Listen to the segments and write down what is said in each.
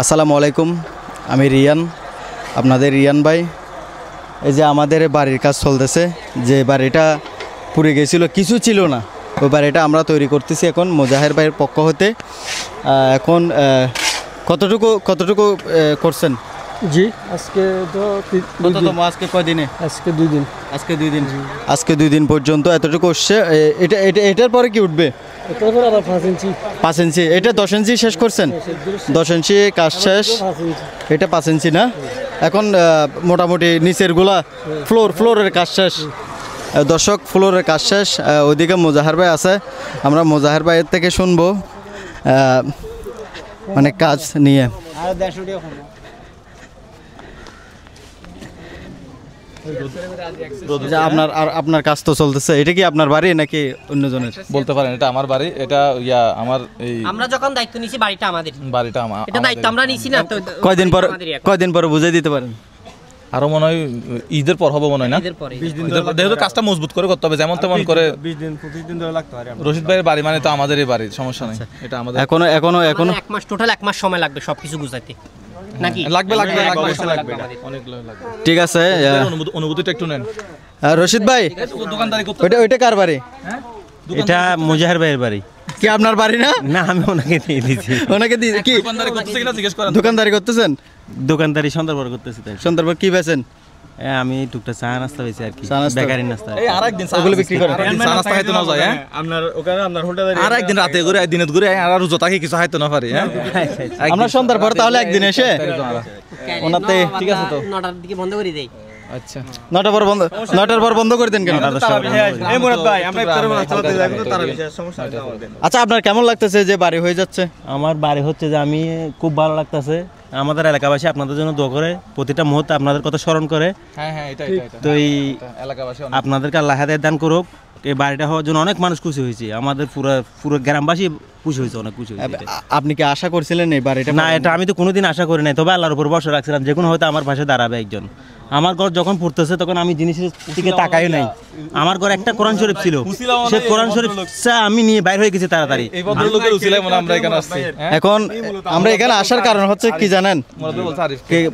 আসসালামু আলাইকুম, আমি রিয়ান, আপনাদের রিয়ান ভাই। এই যে আমাদের বাড়ির কাজ চলতেছে, যে বাড়িটা পুড়ে গেছিল, কিছু ছিল না, ওই বাড়িটা আমরা তৈরি করতেছি এখন মোজাহের ভাইয়ের পক্ষ হতে। এখন কতটুকু করছেন? জি, আজকে তো আজকে কয়দিনে? আজকে 2 দিন। আজকে 2 দিন পর্যন্ত এতটুকু উঠছে। এটার পরে কি উঠবে? এটার পর আবার 5 ইঞ্চি। 5 ইঞ্চি। এটা 10 ইঞ্চি শেষ করছেন? 10 ইঞ্চি কাজ শেষ। এটা 5 ইঞ্চি না? এখন মোটামুটি নিচেরগুলা ফ্লোরের কাজ শেষ। দর্শক, ফ্লোরের কাজ শেষ। ওইদিকে মোজাহার ভাই আছে, আমরা মোজাহার ভাইয়ের থেকে শুনবো মানে কাজ নিয়ে। আপনার কাজ তো চলতেছে, এটা কি আপনার বাড়ি নাকি অন্যজনের? বলতে পারেন এটা আমার বাড়ি। এটা আমার এই আমরা যখন দায়িত্ব নিছি বাড়িটা আমাদের, বাড়িটা আমার, এটা দায়িত্ব আমরা নিছি না। তো কয়দিন পর বুঝিয়ে দিতে পারেন? আরো মনে হয় ঈদের পর হবে মনে হয় না? যেহেতু কাজটা মজবুত করে করতে হবে, যেমন তেমন করে 20-25 দিন ধরে লাগতে পারে। রশিদ ভাইয়ের বাড়ি মানে তো আমাদেরই বাড়ি, সমস্যা নেই। এটা আমাদের এখনো 1 মাস, টোটাল 1 মাস সময় লাগবে সবকিছু গুছাইতে নাকি? লাগবে অনেক লাগবে। ঠিক আছে, অনুভূতিটা একটু নেন। রশিদ ভাই, দোকানদারি করতে ওইটা কার বাড়ি? এটা মোজাহের ভাইয়ের বাড়ি। কি আপনার বাড়ি না? না, আমি ওনাকে দিয়ে দিয়েছি। কি দোকানদারি করতেছে কিনা জিজ্ঞেস করেন। দোকানদারি করতেছেন? দোকানদারি সন্ধ্যার পর করতেছি। তাই সন্ধ্যার পর কি বেচেন? আমি টুকটা চা নাস্তা বেশি আর কি, চা নাস্তা? বেকারি নাস্তা। এই আরেকদিন ওগুলো বিক্রি করেন? চা নাস্তা খাইতে না যায়, হ্যাঁ? আপনার ওখানে আপনার হোটেলে আর একদিন রাতে ঘুরে দিনে ঘুরে আর জোতা কি কিছু খাইতে না পারি, হ্যাঁ? আমরা সন্ধ্যার পর তাহলে একদিন এসে ওনাতে। ঠিক আছে, তো 9টার দিকে বন্ধ করে দেই। আচ্ছা, 9টার পর বন্ধ করে দেন কেন? এই মুরাদ ভাই, আমরা ইফতারের বেলা চালাতে যাই, কিন্তু তারা বিশেষ সমস্যা নেই। আচ্ছা, আপনার কেমন লাগতেছে যে বাড়ি হয়ে যাচ্ছে? আমার বাড়ি হচ্ছে যে আমি খুব ভালো লাগতেছে। আমাদের এলাকাবাসী আপনাদের জন্য দোয়া করে, প্রতিটা মুহূর্তে আপনাদের কথা স্মরণ করে। হ্যাঁ, এটা তো এই এলাকাবাসী আপনাদেরকে আল্লাহ হায়াত দান করুক। এই বাড়িটা হওয়ার জন্য অনেক মানুষ খুশি হয়েছে, আমাদের পুরো গ্রামবাসী খুশি হয়েছে, অনেক খুশি হয়েছে। আপনি কি আশা করছিলেন এই বাড়িটা? না, এটা আমি তো কোনোদিন আশা করি নাই, তবে আল্লাহর উপর ভরসা রাখছিলাম যে কোনো হয়তো আমার পাশে দাঁড়াবে একজন। আমার ঘর যখন পড়তেছে তখন আমি জিনিসের দিকে তাকাই নাই। আমার ঘর একটা কোরআন শরীফ ছিল, সে কোরআন শরীফ আমি নিয়ে বাইরে হয়ে গেছি তাড়াতাড়ি। এই ভদ্রলোকের উসিলায় মনে আমরা এখানে আসছি। এখন আমরা এখানে আসার কারণ হচ্ছে কি জানেন?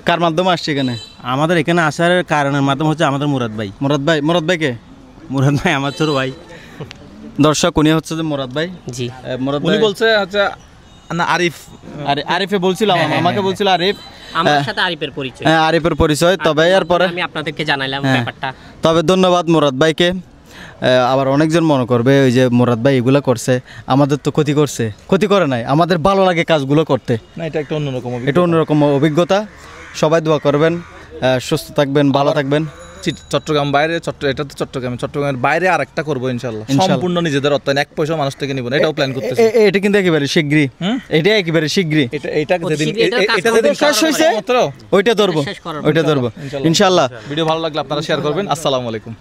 কার মাধ্যমে আসছি এখানে? আমাদের এখানে আসার কারণের মাধ্যম হচ্ছে আমাদের মুরাদ ভাই। মুরাদ ভাই কে? মুরাদ ভাই আমার ছোট ভাই। দর্শক, উনি হচ্ছে যে মুরাদ ভাই। জি, মুরাদ উনি ভাই বলছে আচ্ছা না আরিফ, আরিফে বলছিলাম, আমাকে বলছিল আরিফ। আমার সাথে আরিফের পরিচয়। হ্যাঁ, আরিফের পরিচয়। তবে এরপরে আমি আপনাদেরকে জানাইলাম ব্যাপারটা। তবে ধন্যবাদ মুরাদ ভাইকে। আবার অনেকজন মনে করবে ওই যে মুরাদ ভাই এগুলো করছে, আমাদের তো ক্ষতি করছে। ক্ষতি করে নাই, আমাদের ভালো লাগে কাজগুলো করতে। না, এটা একটা অন্যরকম অভিজ্ঞতা। সবাই দোয়া করবেন, সুস্থ থাকবেন, ভালো থাকবেন। চট্টগ্রাম বাইরে, এটা তো চট্টগ্রামের বাইরে আরেকটা করবো ইনশাআল্লাহ, সম্পূর্ণ নিজেদের অর্থায়ন, 1 পয়সা মানুষ থেকে নিব না, এটাও প্ল্যান করতেছি। এটা কিন্তু একেবারে শীঘ্রই, এটা একেবারে শীঘ্রই। এটা যেদিন শেষ হয়েছে ওইটা ধরবো ইনশাআল্লাহ। ভিডিও ভালো লাগলে আপনারা শেয়ার করবেন। আসসালামু আলাইকুম।